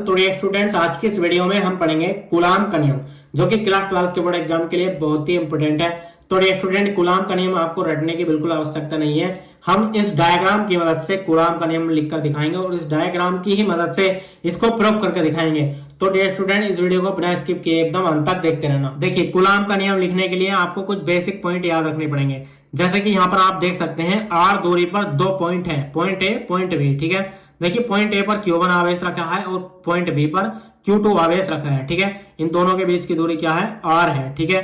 तो dear students, आज की इस वीडियो में हम पढ़ेंगे कूलाम का नियम, जो कि क्लास 12 के बोर्ड एग्जाम के लिए बहुत ही इंपॉर्टेंट है। तो डियर स्टूडेंट, कूलाम का नियम आपको रटने की बिल्कुल आवश्यकता नहीं है। हम इस डायग्राम की मदद से कूलाम का नियम लिखकर दिखाएंगे और इस डायग्राम की ही मदद से इसको प्रूव करके दिखाएंगे। तो डियर स्टूडेंट, इस वीडियो को बिना स्किप किए एकदम अंत तक देखते रहना। देखिए, कूलाम का नियम लिखने के लिए आपको कुछ बेसिक पॉइंट याद रखने पड़ेंगे। जैसे कि यहाँ पर आप देख सकते हैं, आर दूरी पर दो पॉइंट है, पॉइंट ए पॉइंट बी। ठीक है, देखिए पॉइंट ए पर Q1 आवेश रखा है और पॉइंट बी पर Q2 आवेश रखा है। ठीक है, इन दोनों के बीच की दूरी क्या है? R है। ठीक है,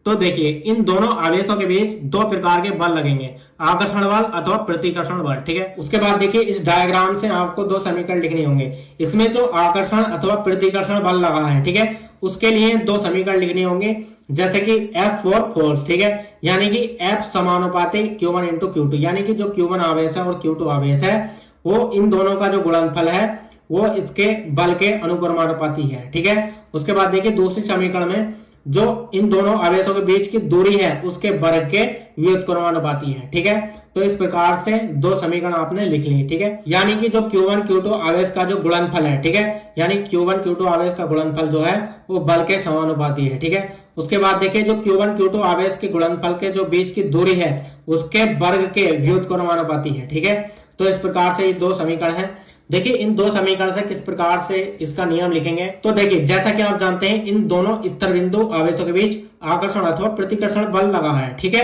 तो देखिए इन दोनों आवेशों के बीच दो प्रकार के बल लगेंगे, आकर्षण बल अथवा प्रतिकर्षण बल। ठीक है, उसके बाद देखिए इस डायग्राम से आपको दो समीकरण लिखने होंगे। इसमें जो आकर्षण अथवा प्रतिकर्षण बल लगा है, ठीक है, उसके लिए दो समीकरण लिखने होंगे, जैसे कि F फॉर फोर्स। ठीक है, यानी कि F समानुपाती Q1 इंटू Q2, यानी कि जो Q1 आवेश है और Q2 आवेश है वो इन दोनों का जो गुणनफल है वो इसके बल के अनुक्रमानुपाती है। ठीक है, उसके बाद देखिए दूसरी समीकरण में जो इन दोनों आवेशों के बीच की दूरी है उसके वर्ग के व्युत्क्रमानुपाती है। ठीक है, तो इस प्रकार से दो समीकरण आपने लिख ली। ठीक है, यानी कि जो Q1 Q2 आवेश का जो गुणनफल है, ठीक है, यानी Q1 Q2 आवेश का गुणनफल जो है वो बल के समानुपाती है। ठीक है, उसके बाद देखिए जो Q1 Q2 आवेश के गुणनफल के जो बीच की दूरी है उसके वर्ग के व्युत्क्रमानुपाती है। ठीक है, तो इस प्रकार से ये दो समीकरण है। देखिए इन दो समीकरण से किस प्रकार से इसका नियम लिखेंगे। तो देखिए जैसा कि आप जानते हैं, इन दोनों स्तर बिंदु आवेशों के बीच आकर्षण अथवा प्रतिकर्षण बल लगा है। ठीक है,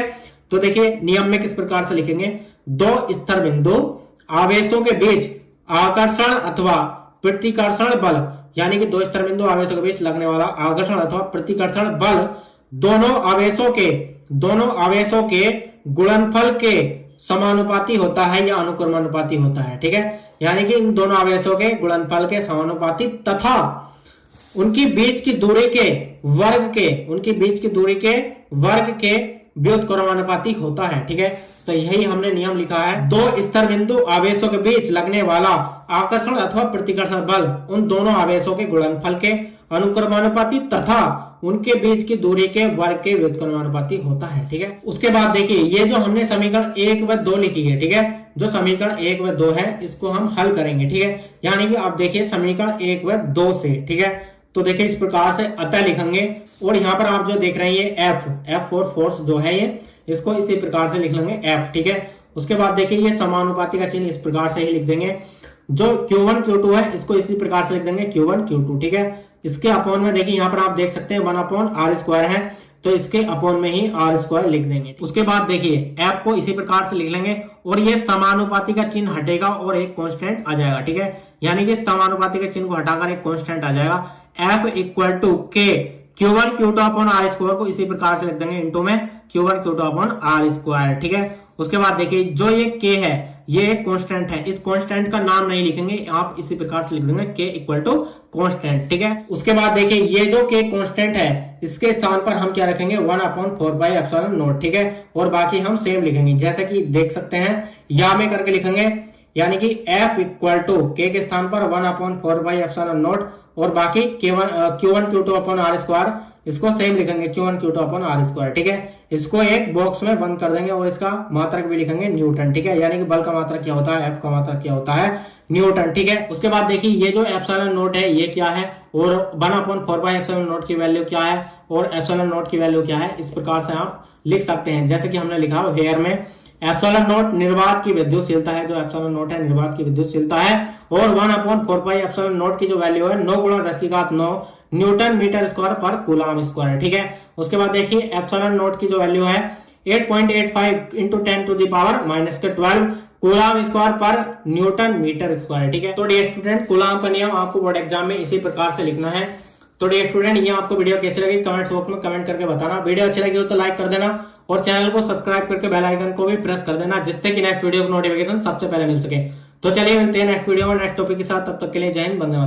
तो देखिए नियम में किस प्रकार से लिखेंगे, दो स्तर बिंदु आवेशों के बीच आकर्षण अथवा प्रतिकर्षण बल, यानी कि दो स्तर बिंदु आवेशों के बीच लगने वाला आकर्षण अथवा प्रतिकर्षण बल दोनों आवेशों के गुणनफल के समानुपाती होता है या अनुक्रमानुपाती होता है। ठीक है, यानी कि इन दोनों आवेशों के गुणनफल के समानुपाती तथा उनकी बीच की दूरी के वर्ग के व्युत्क्रमानुपाती होता है। ठीक है, तो यही हमने नियम लिखा है, दो स्तर बिंदु आवेशों के बीच लगने वाला आकर्षण अथवा प्रतिकर्षण बल उन दोनों आवेशों के गुणनफल के अनुक्रमानुपाती तथा उनके बीच की दूरी के वर्ग के व्युत्क्रमानुपाती होता है। ठीक है, उसके बाद देखिए ये जो हमने समीकरण 1 व 2 लिखी है, ठीक है, जो समीकरण 1 व 2 है इसको हम हल करेंगे। ठीक है, यानी कि आप देखिए समीकरण 1 व 2 से, ठीक है, तो देखिए इस प्रकार से अतः लिखेंगे और यहाँ पर आप जो देख रहे हैं F फॉर फोर्स जो है ये, इसको इसी प्रकार से लिख लेंगे F। ठीक है, उसके बाद देखिए ये समानुपाती का चिन्ह इस प्रकार से ही लिख देंगे। जो Q1 Q2 है इसको इसी प्रकार से लिख देंगे Q1 Q2। ठीक है, इसके अपॉन में देखिए यहाँ पर आप देख सकते हैं 1/r² है, तो इसके अपॉन में ही r² लिख देंगे। उसके बाद देखिए F को इसी प्रकार से लिख लेंगे और ये समानुपाती का चिन्ह हटेगा और एक कांस्टेंट आ जाएगा। ठीक है, यानी कि समानुपाती के चिन्ह को हटाकर एक कांस्टेंट आ जाएगा। F equal to K Q1 Q2 upon r² को इसी प्रकार से लिख देंगे इंटू में Q1 Q2 अपॉन r²। ठीक है, उसके बाद देखिए जो ये K है ये एक कांस्टेंट है, इस कांस्टेंट का नाम नहीं लिखेंगे, आप इसी प्रकार से लिख देंगे K इक्वल टू कांस्टेंट। ठीक है, उसके बाद देखिए ये जो K कांस्टेंट है इसके स्थान पर हम क्या रखेंगे 1/4/ε0। ठीक है, और बाकी हम सेम लिखेंगे, जैसे कि देख सकते हैं या में करके लिखेंगे, यानी कि F इक्वल टू K के स्थान पर 1/4/ε0 और बाकी Q1 Q2 अपॉन r², इसको सेम लिखेंगे Q1 Q2 अपॉन r²। ठीक है, इसको एक बॉक्स में बंद कर देंगे और इसका मात्रक भी लिखेंगे न्यूटन। ठीक है, यानी कि बल का मात्रक क्या होता है, F का मात्रक क्या होता है, न्यूटन। ठीक है, उसके बाद देखिए ये जो ε0 है ये क्या है और 1/4/ε0 की वैल्यू क्या है और ε0 की वैल्यू क्या है, इस प्रकार से आप लिख सकते हैं। जैसे कि हमने लिखा हेयर में ε0 निर्वात की विद्युतशीलता है, जो ε0 है निर्वात की विद्युतशीलता है, और 1/4/ε0 की जो वैल्यू है 9 × 10⁹ न्यूटन मीटर स्क्वायर पर कूलाम स्क्वायर। ठीक है, उसके बाद देखिए ε0 की जो वैल्यू है 8.85 × 10⁻⁻12 कूलाम स्क्वायर पर न्यूटन मीटर स्क्वायर। ठीक है, तो डियर स्टूडेंट कूलाम का नियम आपको बोर्ड एग्जाम में इसी प्रकार से लिखना है। तो डियर स्टूडेंट ये आपको वीडियो कैसी लगी कमेंट बॉक्स में कमेंट करके बताना। वीडियो अच्छी लगी हो तो लाइक कर देना और चैनल को सब्सक्राइब करके बेल आइकन को भी प्रेस कर देना, जिससे कि नेक्स्ट वीडियो की नोटिफिकेशन सबसे पहले मिल सके। तो चलिए मिलते हैं नेक्स्ट वीडियो में नेक्स्ट टॉपिक के साथ, तब तक के लिए जय हिंद, वंदे मातरम।